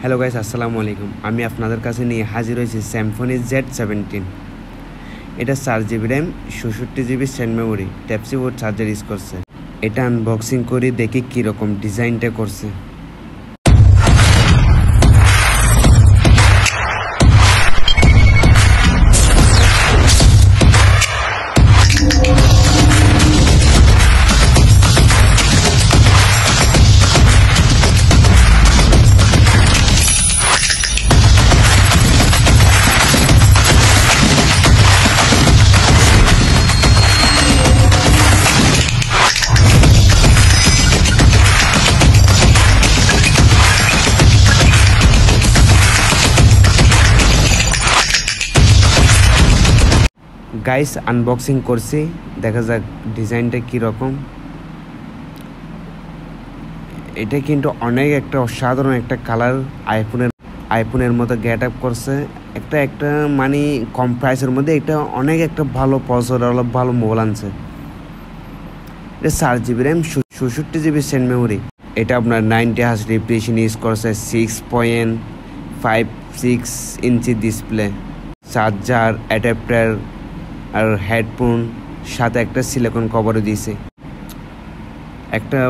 Hello guys, আসসালামু আলাইকুম। আমি আপনাদের কাছে নিয়ে হাজির হয়েছি স্যামসং Z17। এটা 4GB RAM, 64GB stand memory, type-C port charger use করছে। এটা আনবক্সিং করে দেখি কীরকম ডিজাইনটা করছে। গাইস, আনবক্সিং করছি, দেখা যাক ডিজাইনটা কীরকম। এটা কিন্তু অনেক একটা অসাধারণ একটা কালার, আইফোনের মতো গেট আপ করছে। একটা মানে কম প্রাইসের মধ্যে এটা অনেক একটা ভালো প্রসেসর, ভালো মোবাইল আনছে। এটা 4GB RAM, 64GB stand memory. এটা আপনার 90Hz রিফ্রেশন ইউজ করছে, 6.56 ইঞ্চি ডিসপ্লে, চার্জার, অ্যাডাপ্টার আর হেডফোন, সাথে একটা সিলিকন কভারও দিয়েছে, একটা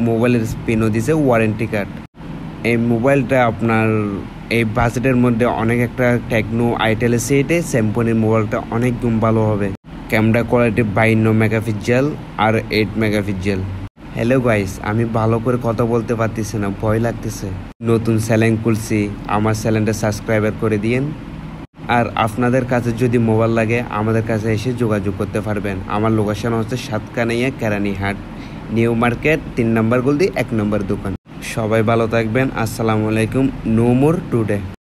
মোবাইলের পিনও দিয়েছে, ওয়ারেন্টি কার্ড। এই মোবাইলটা আপনার এই বাজেটের মধ্যে অনেক একটা টেকনো আইটেল সেটে স্যামসংয়ের মোবাইলটা অনেক গুণ ভালো হবে। ক্যামেরা কোয়ালিটি 52 মেগাপিক্সেল আর 8 মেগাপিক্সেল। হ্যালো গাইস, আমি ভালো করে কথা বলতে পারতেছি না, ভয় লাগতেছে। নতুন চ্যানেল খুলছি, আমার চ্যানেলটা সাবস্ক্রাইবার করে দিয়েন। আর আপনাদের কাছে যদি মোবাইল লাগে আমাদের কাছে এসে যোগাযোগ করতে পারবেন। আমার লোকেশন হচ্ছে Satkania Keranihat, new market, 3 number গলি, 1 নম্বর দোকান। সবাই ভালো থাকবেন। আসসালামু আলাইকুম। No more today.